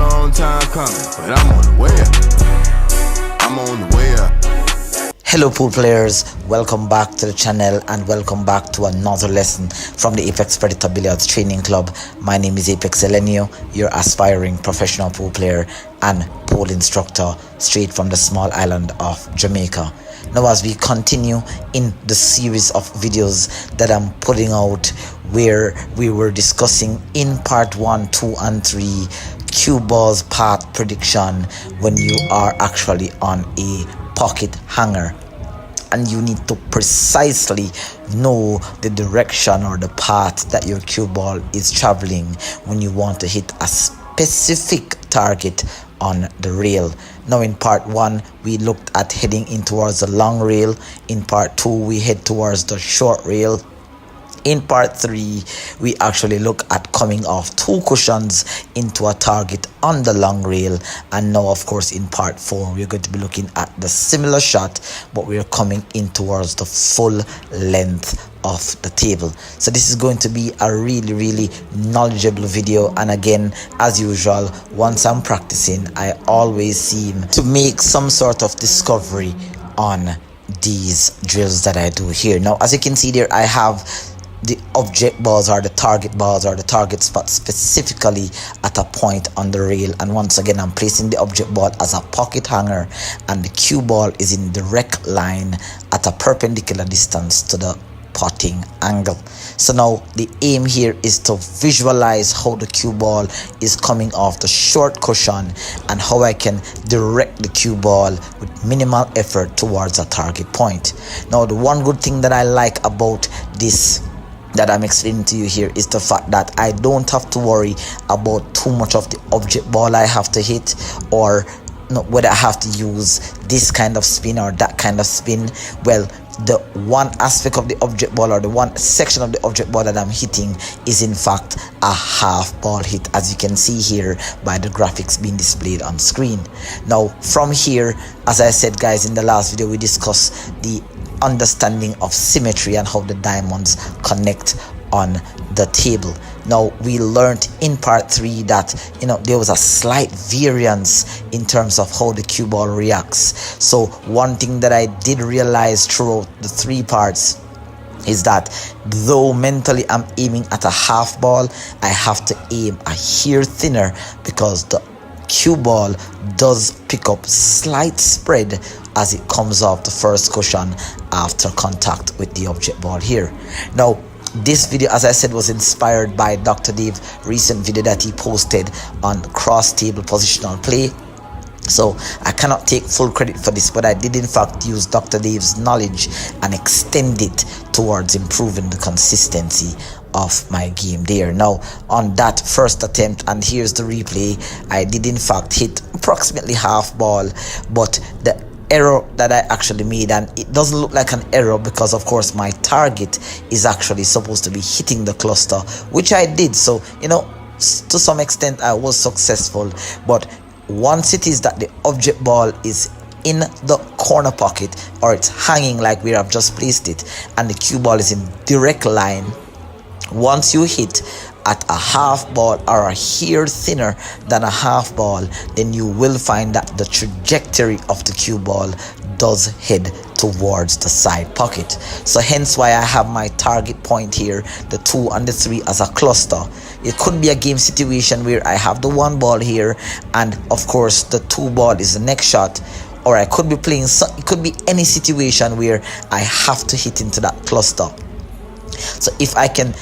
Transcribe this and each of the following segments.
long time coming, but I'm on the way up. I'm on the way up. Hello pool players, welcome back to the channel and welcome back to another lesson from the Apex Predator Billiards Training Club. My name is Apex Elenio, your aspiring professional pool player and pool instructor straight from the small island of Jamaica. Now as we continue in the series of videos that I'm putting out where we were discussing in part 1, 2 and 3 cue balls path prediction when you are actually on a pocket hanger and you need to precisely know the direction or the path that your cue ball is traveling when you want to hit a specific target on the rail. Now in part 1 we looked at heading in towards the long rail. In part 2 we head towards the short rail. In part 3, we actually look at coming off 2 cushions into a target on the long rail. And now, of course, in part 4, we're going to be looking at the similar shot, but we're coming in towards the full length of the table. So this is going to be a really knowledgeable video. And again, as usual, once I'm practicing, I always seem to make some sort of discovery on these drills that I do here. Now, as you can see there, I have the object balls or the target balls or the target spot specifically at a point on the rail, and once again I'm placing the object ball as a pocket hanger and the cue ball is in direct line at a perpendicular distance to the potting angle. So now the aim here is to visualize how the cue ball is coming off the short cushion and how I can direct the cue ball with minimal effort towards a target point. Now the one good thing that I like about this that I'm explaining to you here is the fact that I don't have to worry about too much of the object ball I have to hit, or whether I have to use this kind of spin or that kind of spin. Well, the one aspect of the object ball or the one section of the object ball that I'm hitting is in fact a half ball hit, as you can see here by the graphics being displayed on screen. Now from here, as I said guys, in the last video we discussed the understanding of symmetry and how the diamonds connect on the table. Now we learned in part 3 that there was a slight variance in terms of how the cue ball reacts. So one thing that I did realize throughout the 3 parts is that though mentally I'm aiming at a half ball, I have to aim a hair thinner because the cue ball does pick up slight spread as it comes off the first cushion after contact with the object ball here. Now this video, as I said, was inspired by Dr. Dave's recent video that he posted on cross table positional play. So I cannot take full credit for this, but I did in fact use Dr. Dave's knowledge and extend it towards improving the consistency of my game there. Now on that first attempt, and here's the replay, I did in fact hit approximately half ball, but the error that I actually made, and it doesn't look like an error because of course my target is actually supposed to be hitting the cluster, which I did. So to some extent I was successful, but once it is that the object ball is in the corner pocket or it's hanging like where I've just placed it and the cue ball is in direct line, once you hit at a half ball or a hair thinner than a half ball, then you will find that the trajectory of the cue ball does head towards the side pocket. So hence why I have my target point here, the 2 and the 3, as a cluster. It could be a game situation where I have the 1 ball here and of course the 2 ball is the next shot, or I could be playing, it could be any situation where I have to hit into that cluster. So if I can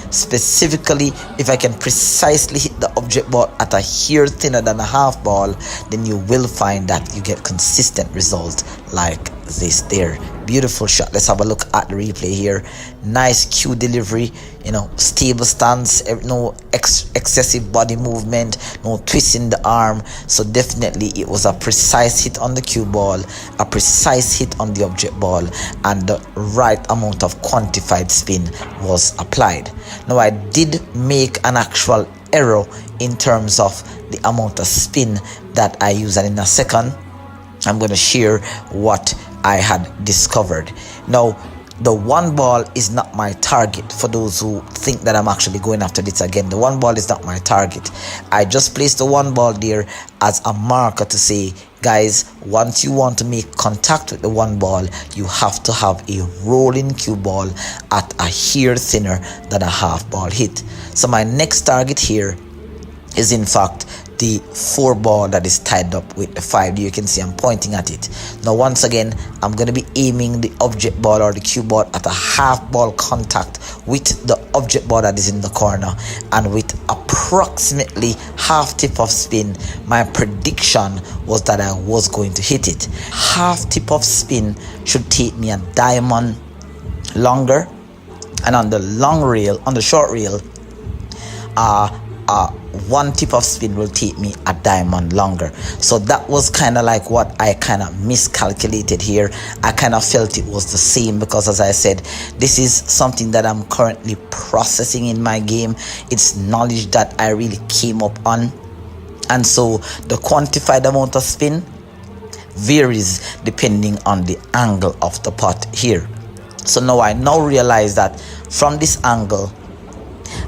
precisely hit the object ball at a hair thinner than a half ball, then you will find that you get consistent results like this there. Beautiful shot. Let's have a look at the replay here. Nice cue delivery, stable stance, no excessive body movement, no twisting the arm. So definitely it was a precise hit on the cue ball, a precise hit on the object ball, and the right amount of quantified spin was applied. Now I did make an actual error in terms of the amount of spin that I use, and in a second I'm going to share what I had discovered. Now the one ball is not my target. For those who think that I'm actually going after this again, the one ball is not my target. I just placed the one ball there as a marker to say, guys, once you want to make contact with the one ball, you have to have a rolling cue ball at a hair thinner than a half ball hit. So my next target here is in fact the 4 ball that is tied up with the 5. You can see I'm pointing at it. Now once again, I'm going to be aiming the object ball or the cue ball at a half ball contact with the object ball that is in the corner, and with approximately half tip of spin, my prediction was that I was going to hit it. Half tip of spin should take me a diamond longer, and on the long rail, on the short rail, one tip of spin will take me a diamond longer. So that was kind of like what I kind of miscalculated here. I kind of felt it was the same because, as I said, this is something that I'm currently processing in my game. It's knowledge that I really came up on, and so the quantified amount of spin varies depending on the angle of the pot here. So now I realize that from this angle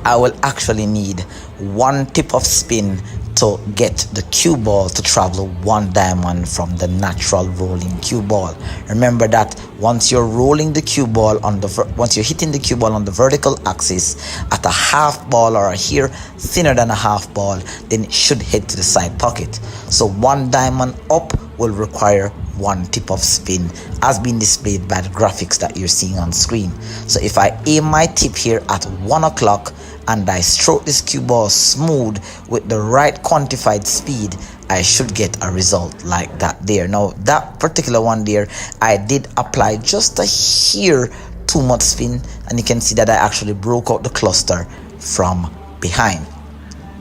I will actually need 1 tip of spin to get the cue ball to travel 1 diamond from the natural rolling cue ball. Remember that once you're rolling the cue ball on the once you're hitting the cue ball on the vertical axis at a half ball or a hair thinner than a half ball, then it should head to the side pocket. So 1 diamond up will require 1 tip of spin, as being displayed by the graphics that you're seeing on screen. So if I aim my tip here at 1 o'clock and I stroke this cue ball smooth with the right quantified speed, I should get a result like that there. Now that particular one there, I did apply just a hair too much spin, and you can see that I actually broke out the cluster from behind.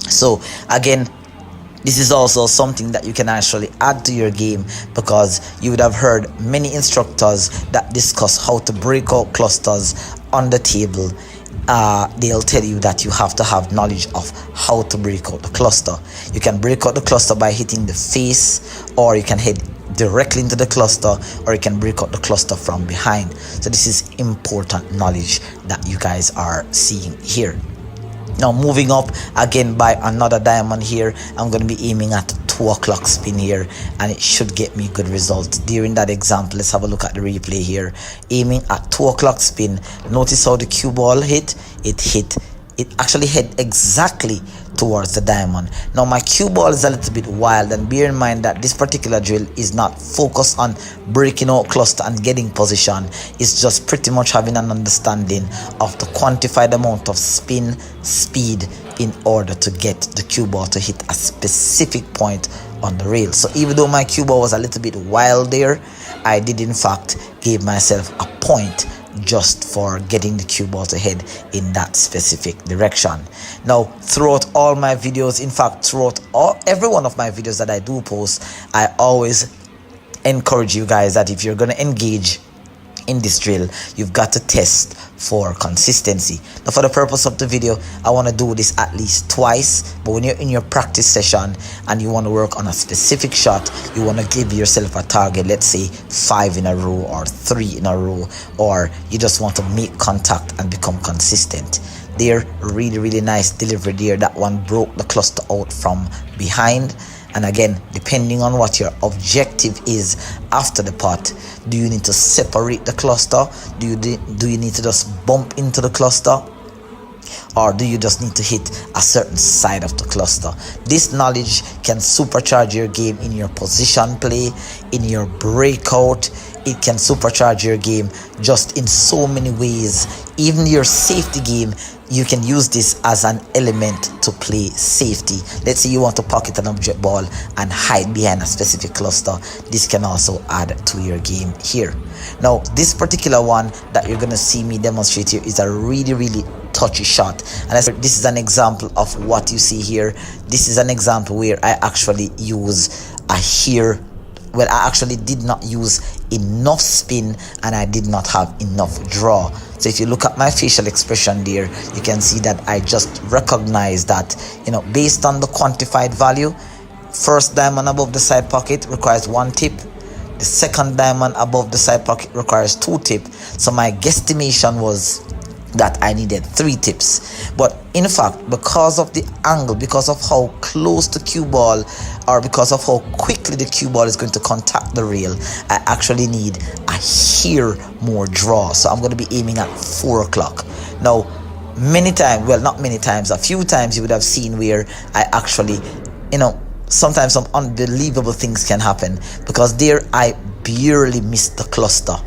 So again, this is also something that you can actually add to your game, because you would have heard many instructors that discuss how to break out clusters on the table. They'll tell you that you have to have knowledge of how to break out the cluster. You can break out the cluster by hitting the face, or you can hit directly into the cluster, or you can break out the cluster from behind. So this is important knowledge that you guys are seeing here. Now moving up again by another diamond here, I'm going to be aiming at 2 o'clock spin here, and it should get me good results. During that example, let's have a look at the replay here. Aiming at 2 o'clock spin, notice how the cue ball hit. It actually hit exactly towards the diamond. Now my cue ball is a little bit wild, and bear in mind that this particular drill is not focused on breaking out cluster and getting position. It's just pretty much having an understanding of the quantified amount of spin speed in order to get the cue ball to hit a specific point on the rail. So even though my cue ball was a little bit wild there, I did in fact give myself a point just for getting the cue ball to head in that specific direction. Now throughout all my videos, in fact throughout every one of my videos that I do post, I always encourage you guys that if you're going to engage in this drill, you've got to test for consistency. Now for the purpose of the video, I want to do this at least twice, but when you're in your practice session and you want to work on a specific shot, you want to give yourself a target, let's say 5 in a row or 3 in a row, or you just want to make contact and become consistent. There, really nice delivery there. That one broke the cluster out from behind. And again, depending on what your objective is after the pot, do you need to separate the cluster? Do you need to just bump into the cluster? Or do you just need to hit a certain side of the cluster? This knowledge can supercharge your game in your position play, in your breakout. It can supercharge your game just in so many ways. Even your safety game, you can use this as an element to play safety. Let's say you want to pocket an object ball and hide behind a specific cluster. This can also add to your game here. Now, this particular one that you're going to see me demonstrate here is a really touchy shot. And this is an example of what you see here. This is an example where I actually use a hair. Well, I actually did not use enough spin, and I did not have enough draw. So if you look at my facial expression there, you can see that I just recognize that, based on the quantified value, first diamond above the side pocket requires 1 tip. The second diamond above the side pocket requires 2 tips, so my guesstimation was that I needed 3 tips. But in fact, because of the angle, because of how close the cue ball, or because of how quickly the cue ball is going to contact the rail, I actually need a hair more draw. So I'm going to be aiming at 4 o'clock. Now, many times, well, not many times, a few times you would have seen where I actually, sometimes some unbelievable things can happen, because there I barely missed the cluster.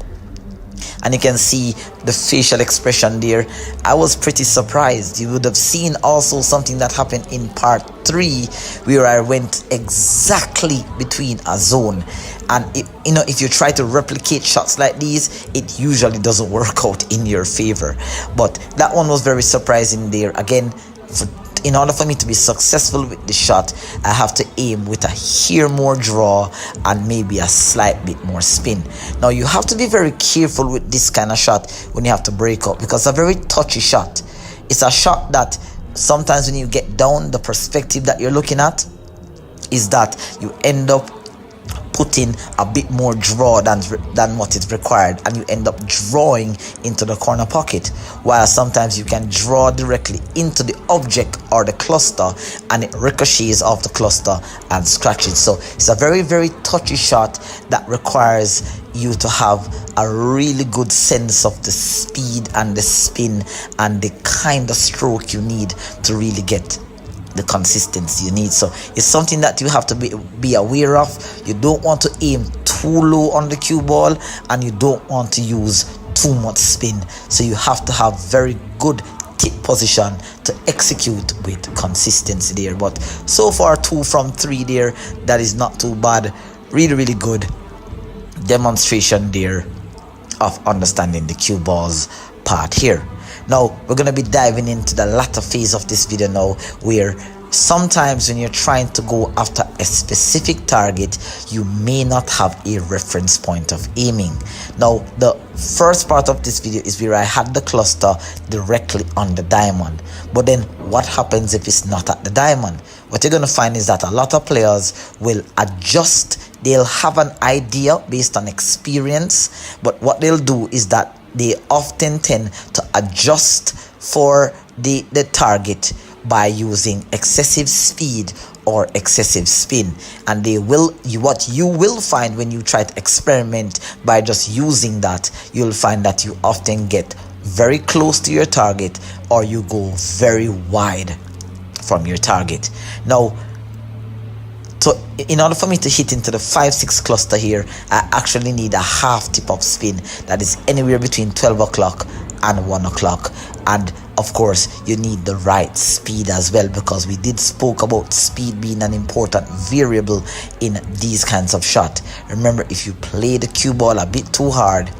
And you can see the facial expression there. I was pretty surprised. You would have seen also something that happened in part 3, where I went exactly between a zone. And if you try to replicate shots like these, it usually doesn't work out in your favor. But that one was very surprising there. Again, in order for me to be successful with the shot, I have to aim with a hair more draw and maybe a slight bit more spin. Now, you have to be very careful with this kind of shot when you have to break up, because it's a very touchy shot. It's a shot that sometimes when you get down, the perspective that you're looking at is that you end up putting a bit more draw than what is required, and you end up drawing into the corner pocket, while sometimes you can draw directly into the object or the cluster and it ricochets off the cluster and scratches. So it's a very, very touchy shot that requires you to have a really good sense of the speed and the spin and the kind of stroke you need to really get the consistency you need. So it's something that you have to be aware of. You don't want to aim too low on the cue ball, and you don't want to use too much spin. So you have to have very good tip position to execute with consistency there. But so far 2 from 3 there, that is not too bad. Really, really good demonstration there of understanding the cue balls part here. Now, we're going to be diving into the latter phase of this video now, where sometimes when you're trying to go after a specific target, you may not have a reference point of aiming. Now, the first part of this video is where I had the cluster directly on the diamond. But then what happens if it's not at the diamond? What you're going to find is that a lot of players will adjust. They'll have an idea based on experience, but what they'll do is that they often tend to adjust for the target by using excessive speed or excessive spin. And what you will find when you try to experiment by just using that, you'll find that you often get very close to your target, or you go very wide from your target. Now, so in order for me to hit into the 5-6 cluster here, I actually need a half tip of spin that is anywhere between 12 o'clock and 1 o'clock. And of course, you need the right speed as well, because we did spoke about speed being an important variable in these kinds of shot. Remember, if you play the cue ball a bit too hard,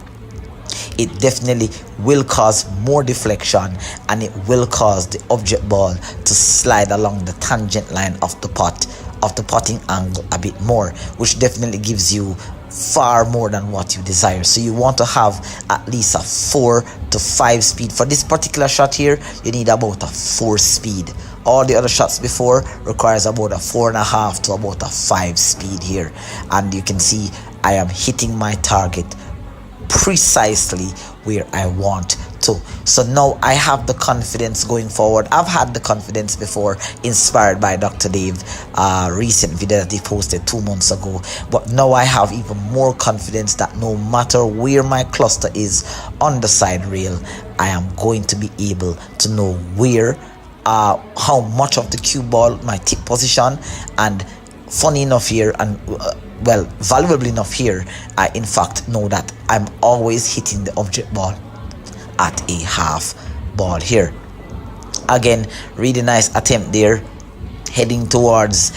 it definitely will cause more deflection, and it will cause the object ball to slide along the tangent line of the potting angle a bit more, which definitely gives you far more than what you desire. So you want to have at least a 4 to 5 speed. For this particular shot here, you need about a 4 speed. All the other shots before requires about a 4.5 to about a 5 speed here. And you can see I am hitting my target precisely where I want to. So now I have the confidence going forward. I've had the confidence before, inspired by Dr. Dave, recent video that he posted 2 months ago, but now I have even more confidence that no matter where my cluster is on the side rail, I am going to be able to know where, how much of the cue ball, my tip position. And funny enough here, and well, valuable enough here, I in fact know that I'm always hitting the object ball at a half ball here. Again, really nice attempt there, heading towards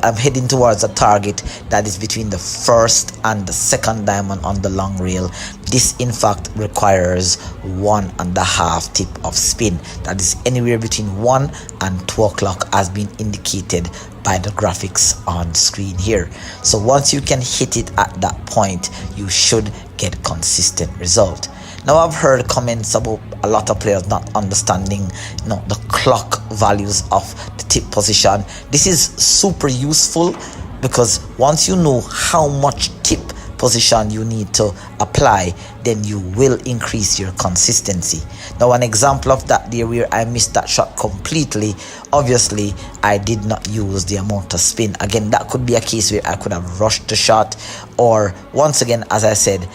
I'm heading towards a target that is between the first and the second diamond on the long rail. This in fact requires 1.5 tip of spin, that is anywhere between 1 and 2 o'clock, as been indicated by the graphics on screen here. So once you can hit it at that point, you should get consistent result. Now, I've heard comments about a lot of players not understanding, the clock values of the tip position. This is super useful because once you know how much tip position you need to apply, then you will increase your consistency. Now, an example of that there where I missed that shot completely, obviously I did not use the amount of spin. Again, that could be a case where I could have rushed the shot, or once again, as I said,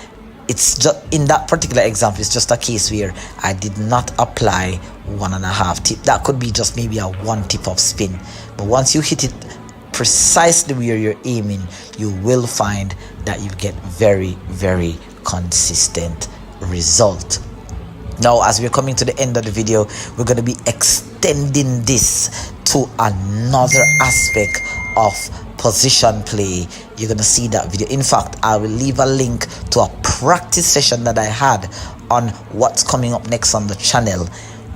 it's just in that particular example, it's just a case where I did not apply 1.5 tip. That could be just maybe a 1 tip of spin, but once you hit it precisely where you're aiming, you will find that you get very, very consistent result. Now, as we're coming to the end of the video, we're going to be extending this to another aspect of position play. You're going to see that video. In fact, I will leave a link to a practice session that I had on what's coming up next on the channel.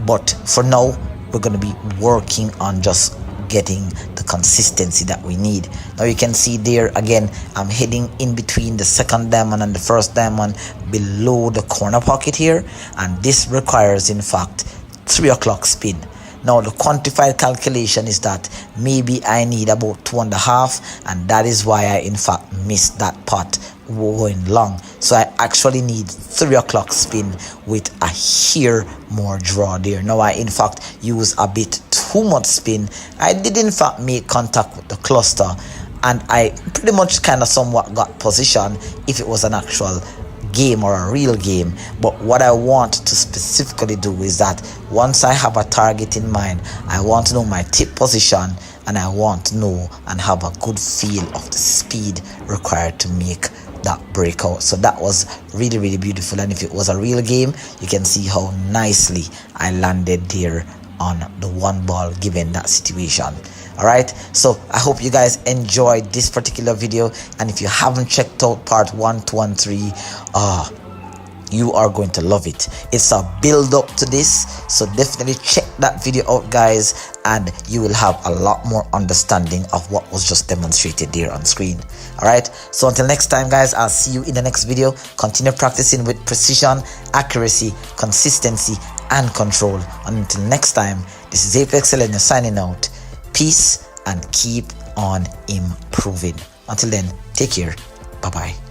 But for now, we're going to be working on just getting the consistency that we need. Now you can see there again, I'm heading in between the second diamond and the first diamond below the corner pocket here, and this requires in fact 3 o'clock spin. Now the quantified calculation is that maybe I need about 2.5, and that is why I in fact missed that pot going long. So I actually need 3 o'clock spin with a hair more draw there. Now I in fact use a bit too much spin. I did in fact make contact with the cluster, and I pretty much kind of somewhat got position if it was an actual game or a real game. But what I want to specifically do is that once I have a target in mind, I want to know my tip position, and I want to know and have a good feel of the speed required to make that breakout. So that was really, really beautiful, and if it was a real game, you can see how nicely I landed there on the 1 ball given that situation. All right, so I hope you guys enjoyed this particular video, and if you haven't checked out part 1, 2 and 3, you are going to love it. It's a build up to this, so definitely check that video out, guys, and you will have a lot more understanding of what was just demonstrated there on screen. All right, so until next time, guys, I'll see you in the next video. Continue practicing with precision, accuracy, consistency and control. And until next time, this is Apex Elena signing out. Peace and keep on improving. Until then, take care. Bye bye.